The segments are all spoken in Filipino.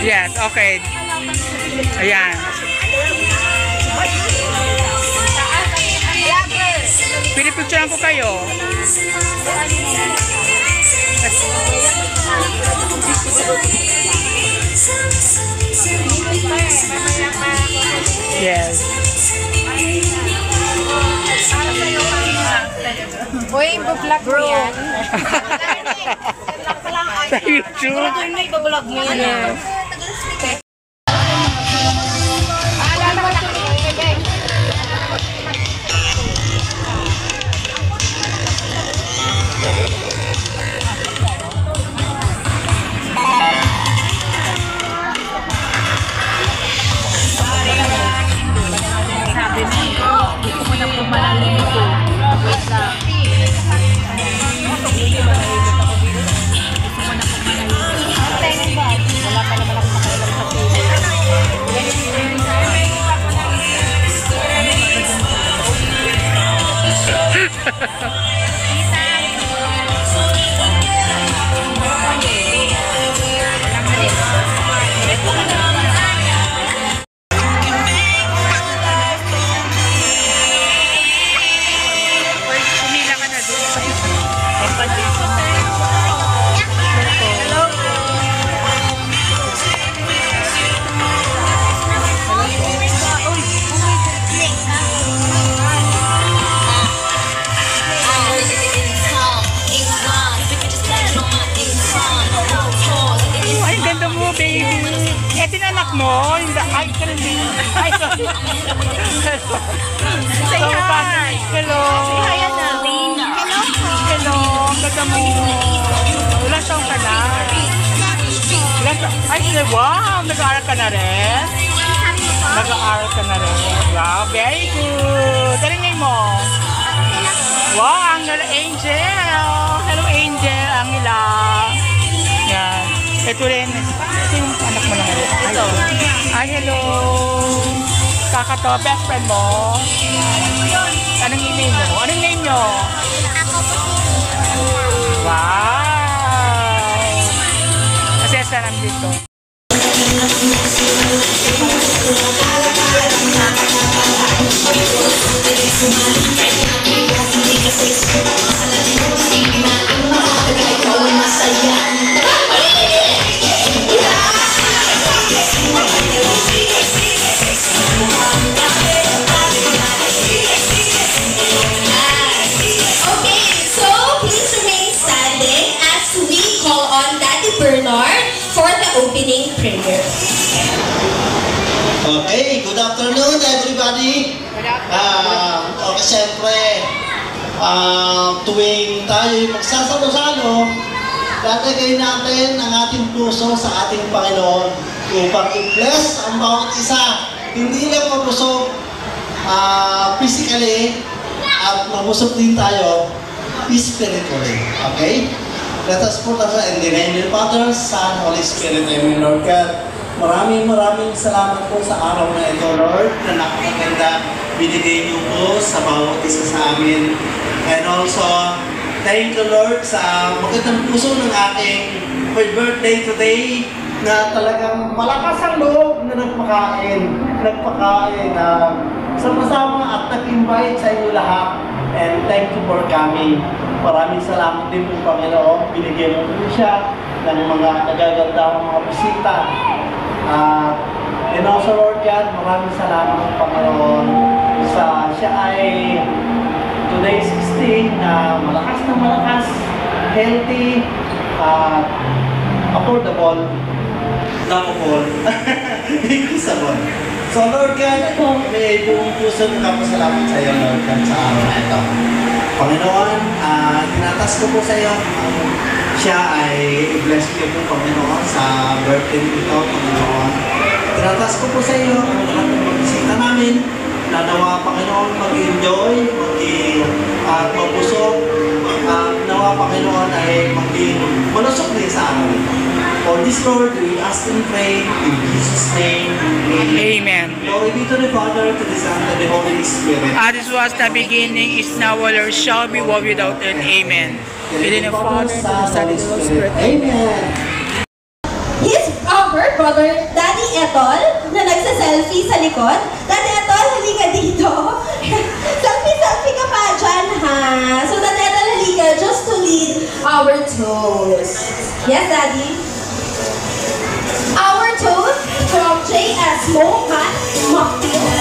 Yes, okay. Ayan. Pinipicturean ko kayo. Yes. Uy, iba-vlog mo yan. Sa YouTube. Siguraduhin mo, iba-vlog mo yan. Mo, ay, ay, sorry. Say hi. Hello. Say hi, Annalena. Hello. Ang ganda mo. Ilang taong ka na? Ay, wow. Nag-aaral ka na rin? Nag-aaral ka na rin. Wow, very good. Ano name mo? Wow, ang Angel. Hello, Angel. Ang ilang. Yan. Ito rin. Ito yung anak mo na ngayon. Ito. Ay, hello. Kakato, best friend mo. Anong email mo? Anong name nyo? Wow. Masaya naman dito. For the opening prayer. Okay, good afternoon everybody. Okay, siyempre, tuwing tayo magsasalo-salo, lalagay natin ang ating puso sa ating Panginoon upang i-bless ang bawat isa. Hindi lang mabusog physically at mabusog din tayo spiritually. Okay? Let us put us in the name of the Father, Son, Holy Spirit. Amen, Lord God. Maraming salamat po sa araw na ito, Lord, na napakaganda binigay niyo po sa bawat isa sa amin. And also, thank you, Lord, sa magandang puso ng aking birthday today na talagang malakas ang loob na nagpakain na sama-sama at nag-invite sa inyo lahat. And thank you for coming. Maraming salamat din po, Panginoon. Binigyan mo po siya ng mga nagagandang mga bisita. And also, Lord God, maraming salamat, Panginoon, sa siya ay today's 16 na malakas, healthy, affordable, lovable, increasable. So, Lord God, may buong puso ng kapasalamat sa iyo, Lord God, sa araw na ito. Panginoon, tinatas ko po sa iyo, siya ay i-bless ko po, Panginoon, sa birthday ito, Panginoon. Tinatas ko po sa iyo ang lahat ng pagbisita namin, na nawa, Panginoon, mag-enjoy, magbusog, nawa, Panginoon, ay malusok din sa araw ito. For this, Lord, we ask and pray in Jesus' name. Amen. Glory be to the Father, to the Son, and the Holy Spirit. As it was the beginning, is now, or shall be, world without end. Amen. In the name of the Father, to the Son, and the Holy Spirit. Amen. His her brother, Daddy Etol, na nagsa-selfie sa likod. Daddy Etol, halika dito. Selfie ka pa dyan, ha? So, Daddy Etol, halika just to lead our toast. Yes, Daddy? Our toast from JS Mohat Mocktail.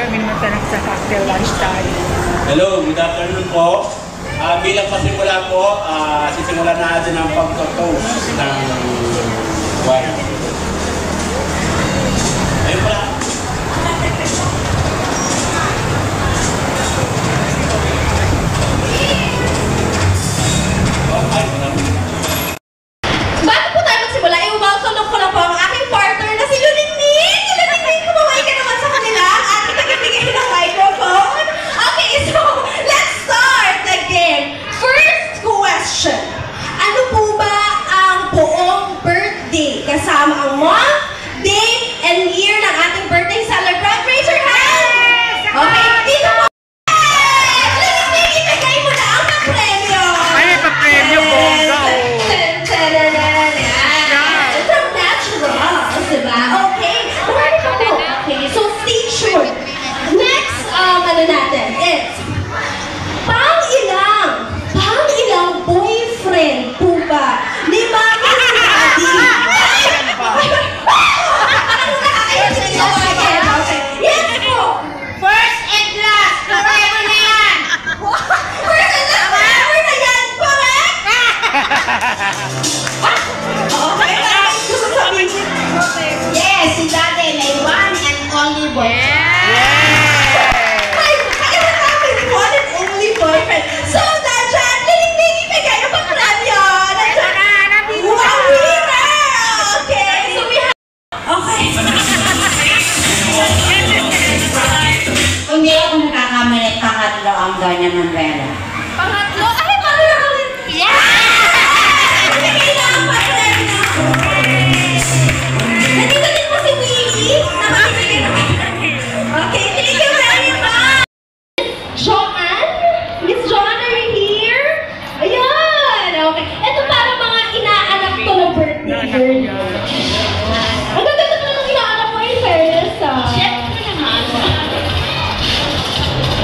Minuntanak sa cocktail lunch tayo. Hello, good afternoon po. Bilang pasimula po, sisimulan natin ang pagtotoast ng wine. Ayun pala. Bago po tayo magsimula, i-welcome ko lang po ang aking partner na si Luningning! Luningning, kumaway ka naman sa kanila ang ating nagbibigay ng microphone. Okay, so, let's start the game. First question. Ano po ba ang buong birthday? Kasama ang month, date, and year ng ating birthday celebrant. Raise your hand! Okay, dito po. Luningning, ibigay mo na ang premyo. Ay, pa-premyo po. Go! From natural, diba? Okay. Okay, so stay tuned. Next, ano natin is, pang-ilang boyfriend po ba ni Mami si Daddy? Parang nakakaya sa inyo. Okay. Yes po. First and last. Forever na yan. First and last, forever na yan. Correct? Okay. Gusto sabihin. Yes, si Daddy may one and only boyfriend. Ay, namin, one and only boyfriend. So, Dajan, Luningning, ibigay ang pagpremyo. Wow, winner! Okay, so we have... Okay. Hindi ako nakakamali, pangatlo ang ganyan ng pera. Pangatlo? Ay, pangatlo! Yeah! Ibigay na ang pagpremyo. Nandito din po si Willie. Nakakibigay na. Okay, thank you very much. Joanne? Miss Joanne, are you here? Ayan! Okay. Ito para mga inaanak ko ng birthday girl. Ang gaganda pa ng inaanak mo, in fairness, Siyempre naman.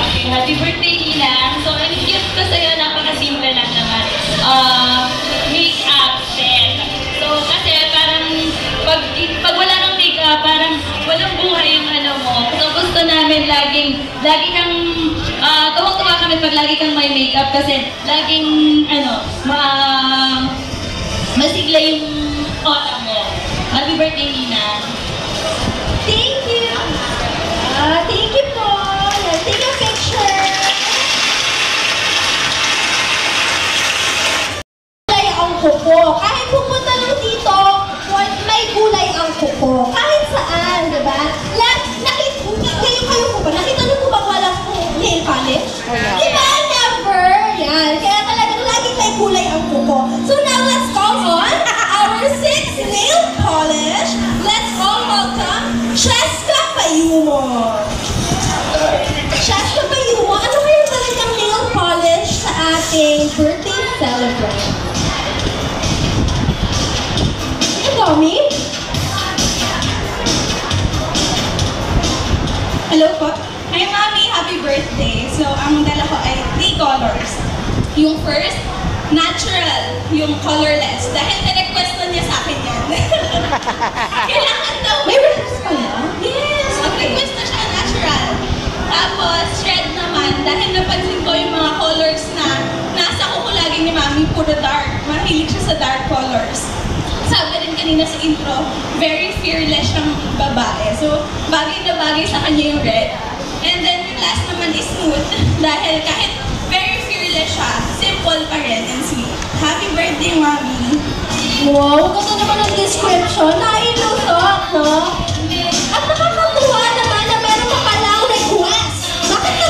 Okay, happy birthday, Nina. So, ang gift ko sa'yo, napakasimple lang naman. Make-up set. So, kasi parang pag wala ng make-up, parang walang buhay yung ano mo. So, gusto namin lagi kang, tuwang-tuwa kami pag lagi kang may make-up kasi laging, masigla yung aura mo. Happy birthday, Nina. Thank you. Thank you po. Take a picture. Gulay ang kuko. Kahit pupunta lang dito, may gulay ang kuko. Kahit saan, di ba? Kayo po ba? Nakita niyo po ba walang nail polish? Di ba? Never. Yan. Kaya talagang laging may gulay ang kuko. So now let's call on our 6th nail polish. Let's all welcome Cheska Payumo. Cheska Payumo, ano kayong talagang nail polish sa ating birthday celebrant? Ikaw, Mi? Hello po? Hi, Mami! Happy birthday! So, ang dala ko ay 3 colors. Yung first, natural. Yung colorless. Dahil na-requestan niya sa akin yan. Kailangan daw. May request pala? Yes! Mag-request na siya natural. Tapos, red naman. Dahil napansin ko yung mga colors na nasa kuko lagi ni Mami, puro dark. Mahilig siya sa dark colors. Sabi rin kanina sa intro, very fearless siyang babae. So, bagay na bagay sa kanya yung red. And then, yung last naman is smooth. Dahil kahit very fearless siya, simple pa rin and sweet. Happy birthday, Mami! Wow, ganda naman ang description. Nailusot, no? At nakakatuwa naman na meron pa palang request. Bakit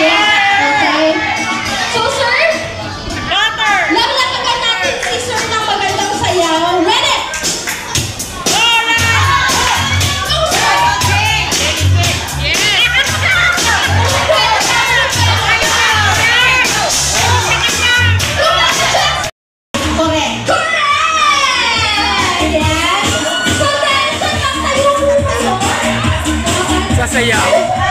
Okay? So, sir, Cutter! laglagan natin si sir ng magandang sayaw. Ready? Go, sir! Correct. Correct! Yes! So, dahil sa tayo po kayo, Sasayaw.